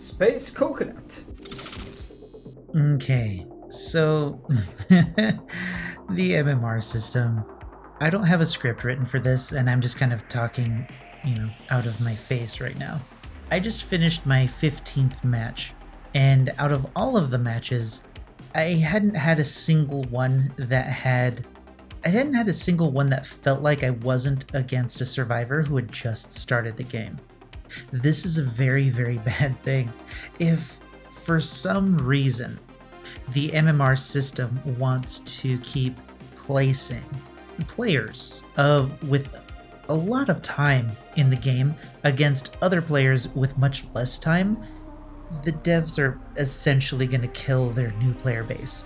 Space Coconut. Okay, so the MMR system. I don't have a script written for this, and I'm just kind of talking, out of my face right now. I just finished my 15th match, and out of all of the matches, I hadn't had a single one that had. I hadn't had a single one that felt like I wasn't against a survivor who had just started the game. This is a very, very bad thing. If for some reason the MMR system wants to keep placing players with a lot of time in the game against other players with much less time, the devs are essentially going to kill their new player base.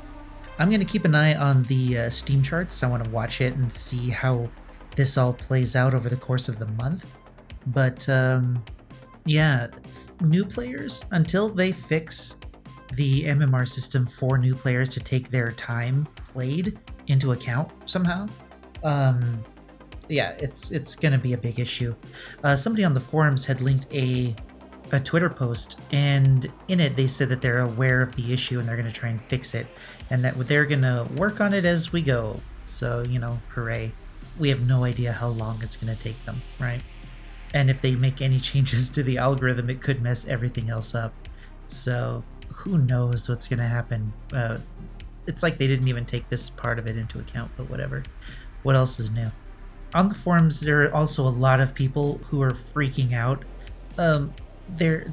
I'm going to keep an eye on the Steam charts. I want to watch it and see how this all plays out over the course of the month. But yeah, new players, until they fix the MMR system for new players to take their time played into account somehow, yeah, it's gonna be a big issue. Somebody on the forums had linked a Twitter post, and in it they said that they're aware of the issue and they're gonna try and fix it, and that they're gonna work on it as we go. So, hooray. We have no idea how long it's gonna take them, right? And if they make any changes to the algorithm, it could mess everything else up. So who knows what's gonna happen. It's like they didn't even take this part of it into account, but whatever. What else is new? On the forums, there are also a lot of people who are freaking out. There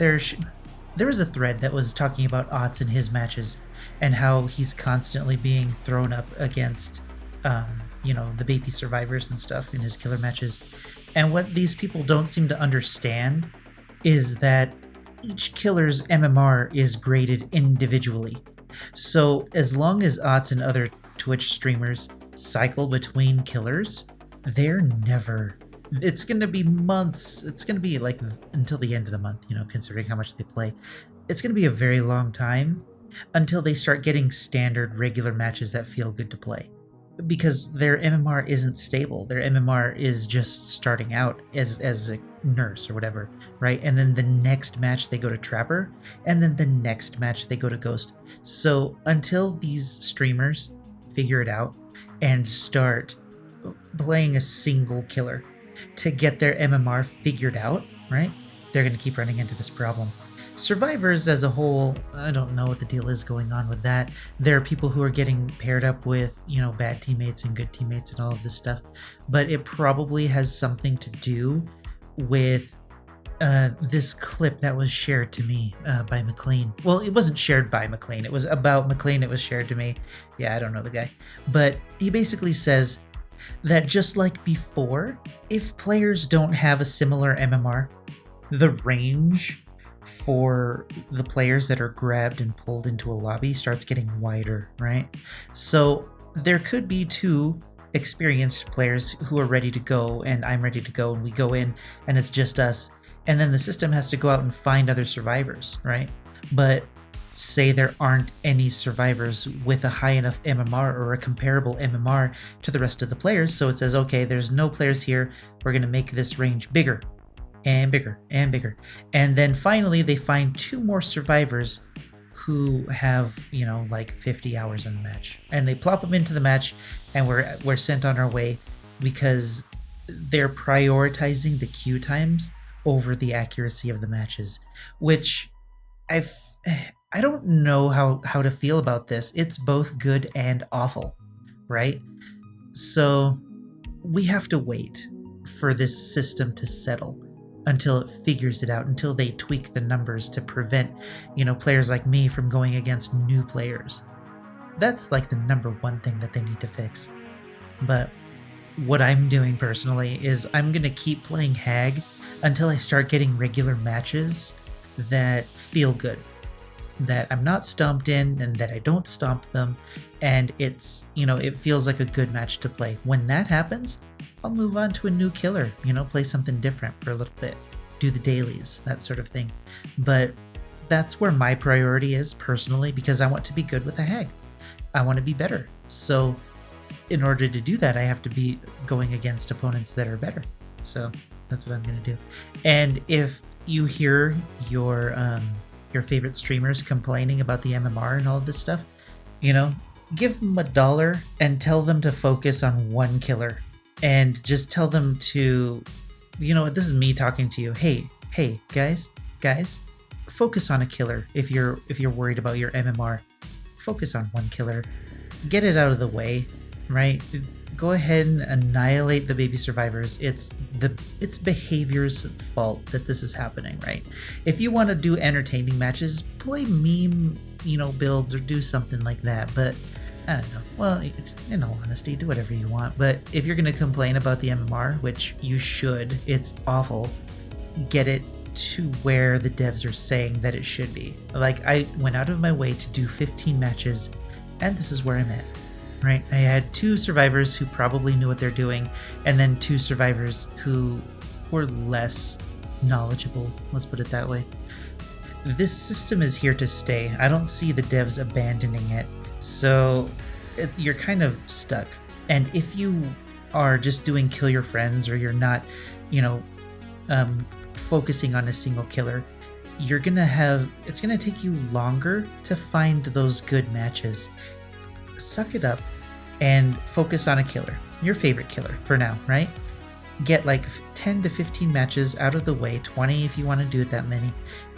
was a thread that was talking about Otz in his matches and how he's constantly being thrown up against, the baby survivors and stuff in his killer matches. And what these people don't seem to understand is that each killer's MMR is graded individually. So as long as Otz and other Twitch streamers cycle between killers, it's going to be months. It's going to be like until the end of the month, considering how much they play. It's going to be a very long time until they start getting standard regular matches that feel good to play. Because their MMR isn't stable. Their MMR is just starting out as a nurse or whatever, right? And then the next match they go to Trapper, and then the next match they go to Ghost. So until these streamers figure it out and start playing a single killer to get their MMR figured out, right? They're going to keep running into this problem. Survivors as a whole, I don't know what the deal is going on with that. There are people who are getting paired up with, bad teammates and good teammates and all of this stuff. But it probably has something to do with this clip that was shared to me by McLean. Well, it wasn't shared by McLean. It was about McLean. It was shared to me. Yeah, I don't know the guy. But he basically says that just like before, if players don't have a similar MMR, the range for the players that are grabbed and pulled into a lobby starts getting wider, right? So there could be two experienced players who are ready to go, and I'm ready to go, and we go in and it's just us, and then the system has to go out and find other survivors, right? But say there aren't any survivors with a high enough MMR or a comparable MMR to the rest of the players, so it says, okay, there's no players here, we're going to make this range bigger and bigger and bigger. And then finally they find two more survivors who have, like 50 hours in the match. And they plop them into the match, and we're sent on our way because they're prioritizing the queue times over the accuracy of the matches, which I don't know how to feel about this. It's both good and awful, right? So we have to wait for this system to settle until it figures it out, until they tweak the numbers to prevent, players like me from going against new players. That's like the number one thing that they need to fix. But what I'm doing personally is I'm going to keep playing Hag until I start getting regular matches that feel good, that I'm not stomped in and that I don't stomp them, and it's, it feels like a good match to play. When that happens, I'll move on to a new killer, play something different for a little bit, do the dailies, that sort of thing. But that's where my priority is personally, because I want to be good with a Hag. I want to be better. So in order to do that, I have to be going against opponents that are better. So that's what I'm going to do. And if you hear your your favorite streamers complaining about the MMR and all of this stuff, you know, give them $1 and tell them to focus on one killer, and just tell them to, you know, this is me talking to you. Hey, guys, focus on a killer. If you're worried about your MMR, focus on one killer. Get it out of the way, right? Go ahead and annihilate the baby survivors. It's behavior's fault that this is happening, right? If you want to do entertaining matches, play meme, you know, builds or do something like that. But I don't know. Well, in all honesty, do whatever you want. But if you're going to complain about the MMR, which you should, it's awful, get it to where the devs are saying that it should be. Like, I went out of my way to do 15 matches, and this is where I'm at, right? I had 2 survivors who probably knew what they're doing, and then 2 survivors who were less knowledgeable, let's put it that way. This system is here to stay. I don't see the devs abandoning it, so you're kind of stuck. And if you are just doing kill your friends, or you're not, you know, focusing on a single killer, it's gonna take you longer to find those good matches. Suck it up and focus on a killer, your favorite killer for now, right? Get like 10 to 15 matches out of the way, 20 if you want to do it that many,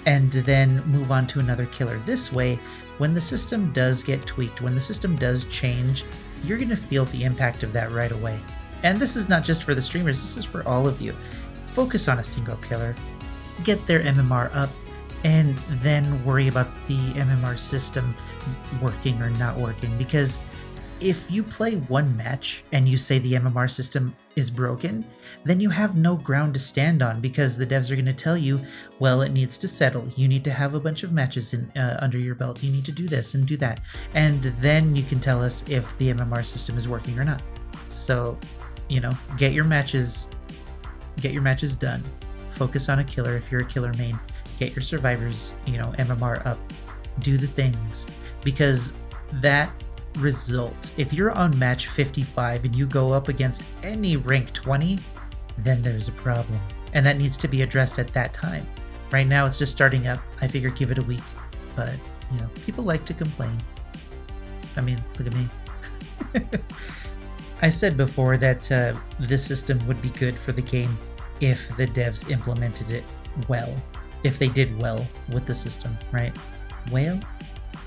and then move on to another killer. This way, when the system does get tweaked, when the system does change, you're gonna feel the impact of that right away. And this is not just for the streamers, this is for all of you. Focus on a single killer, get their MMR up, and then worry about the MMR system working or not working. Because if you play one match and you say the MMR system is broken, then you have no ground to stand on, because the devs are going to tell you, well, it needs to settle. You need to have a bunch of matches under your belt. You need to do this and do that. And then you can tell us if the MMR system is working or not. So, you know, get your matches done. Focus on a killer if you're a killer main. Get your survivors, you know, MMR up. Do the things, because that result, if you're on match 55 and you go up against any rank 20, then there's a problem, and that needs to be addressed at that time. Right now it's just starting up. I figure give it a week, but you know, people like to complain. I mean, look at me. I said before that this system would be good for the game if the devs implemented it well, if they did well with the system, right? Well,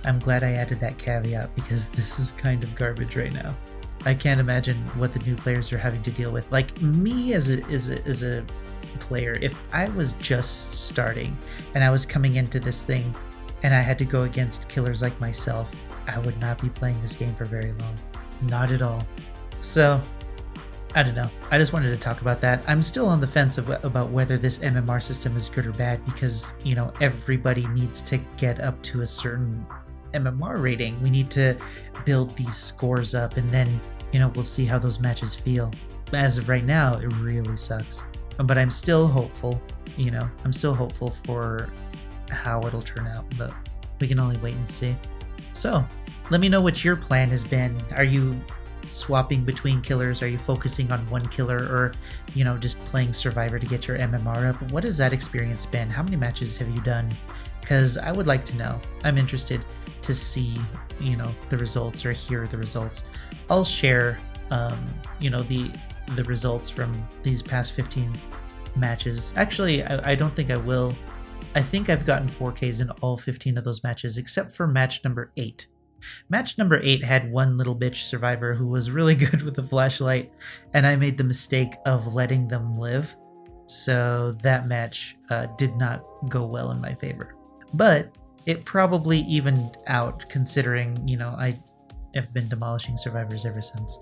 I'm glad I added that caveat, because this is kind of garbage right now. I can't imagine what the new players are having to deal with. Like me as a player, if I was just starting and I was coming into this thing and I had to go against killers like myself, I would not be playing this game for very long. Not at all. So, I don't know. I just wanted to talk about that. I'm still on the fence about whether this MMR system is good or bad, because, you know, everybody needs to get up to a certain MMR rating. We need to build these scores up, and then, you know, we'll see how those matches feel. But as of right now, it really sucks. But I'm still hopeful, you know, I'm still hopeful for how it'll turn out, but we can only wait and see. So, let me know what your plan has been. Are you swapping between killers? Are you focusing on one killer, or, you know, just playing Survivor to get your MMR up? What has that experience been? How many matches have you done? Because I would like to know. I'm interested to see, you know, the results, or hear the results. I'll share, you know, the results from these past 15 matches. Actually, I don't think I will. I think I've gotten 4Ks in all 15 of those matches, except for match number 8. Match number 8 had one little bitch survivor who was really good with the flashlight, and I made the mistake of letting them live. So that match did not go well in my favor. But it probably evened out, considering, you know, I have been demolishing survivors ever since.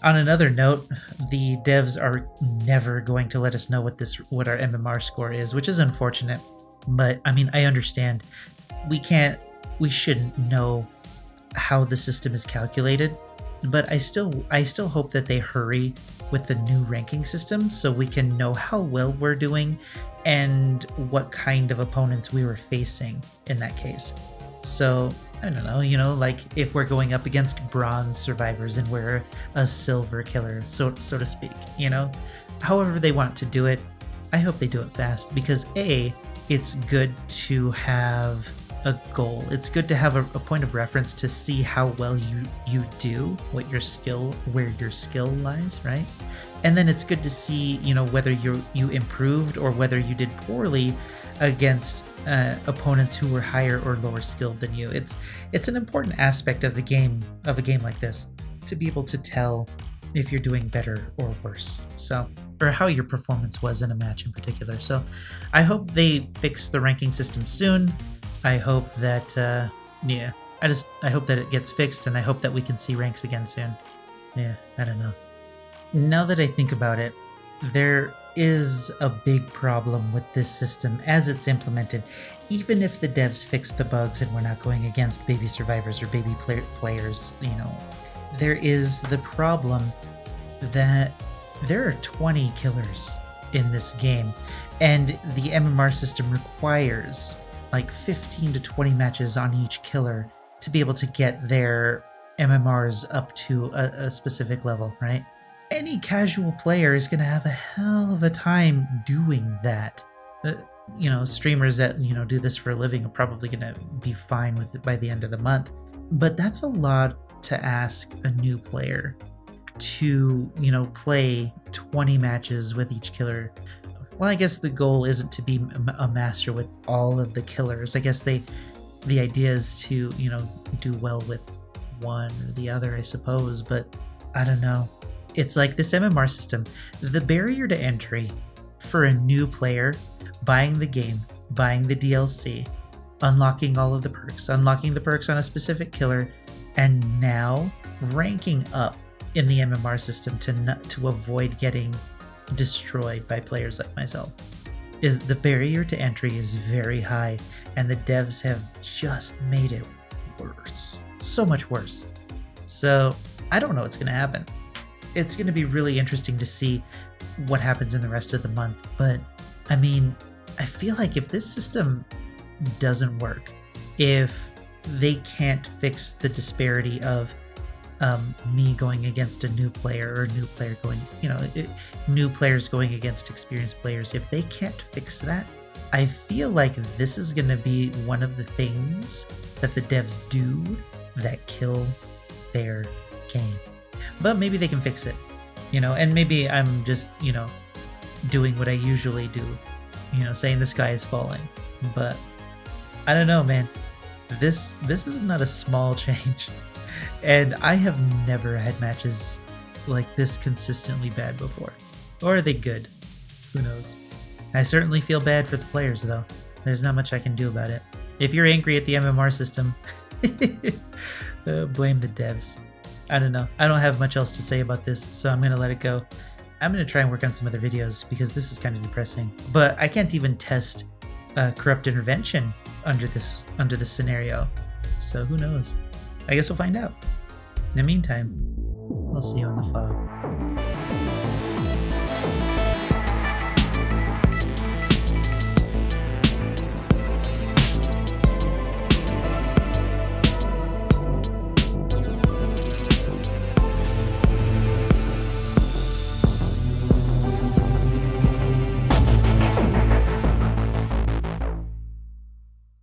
On another note, the devs are never going to let us know what our MMR score is, which is unfortunate. But I mean, I understand. We shouldn't know how the system is calculated, but I still hope that they hurry with the new ranking system, so we can know how well we're doing and what kind of opponents we were facing in that case. So, I don't know, you know, like if we're going up against bronze survivors and we're a silver killer, so to speak, you know, however they want to do it, I hope they do it fast, because A, it's good to have a goal. It's good to have a point of reference to see how well you do, where your skill lies, right? And then it's good to see, whether you improved or whether you did poorly against opponents who were higher or lower skilled than you. It's an important aspect of a game like this, to be able to tell if you're doing better or worse. So, or how your performance was in a match in particular. So I hope they fix the ranking system soon. I hope that, I hope that it gets fixed, and I hope that we can see ranks again soon. Yeah, I don't know. Now that I think about it, there is a big problem with this system as it's implemented. Even if the devs fix the bugs and we're not going against baby survivors or baby players, there is the problem that there are 20 killers in this game, and the MMR system requires like 15 to 20 matches on each killer to be able to get their MMRs up to a specific level, right? Any casual player is going to have a hell of a time doing that. Streamers that, do this for a living are probably going to be fine with it by the end of the month. But that's a lot to ask a new player to, play 20 matches with each killer. Well, I guess the goal isn't to be a master with all of the killers. I guess the idea is to, do well with one or the other, I suppose. But I don't know. It's like this MMR system, the barrier to entry for a new player buying the game, buying the DLC, unlocking all of the perks, unlocking the perks on a specific killer, and now ranking up in the MMR system to avoid getting destroyed by players like myself. Is the barrier to entry is very high, and the devs have just made it worse. So much worse. So I don't know what's going to happen. It's going to be really interesting to see what happens in the rest of the month. But I mean, I feel like if this system doesn't work, if they can't fix the disparity of me going against a new player or new player going, new players going against experienced players, if they can't fix that, I feel like this is going to be one of the things that the devs do that kill their game. But maybe they can fix it, and maybe I'm just, doing what I usually do, saying the sky is falling. But I don't know, man. This is not a small change. And I have never had matches like this consistently bad before. Or are they good? Who knows? I certainly feel bad for the players, though. There's not much I can do about it. If you're angry at the MMR system, blame the devs. I don't know. I don't have much else to say about this, so I'm going to let it go. I'm going to try and work on some other videos because this is kind of depressing. But I can't even test corrupt intervention under this scenario. So who knows? I guess we'll find out. In the meantime, I'll see you in the fog.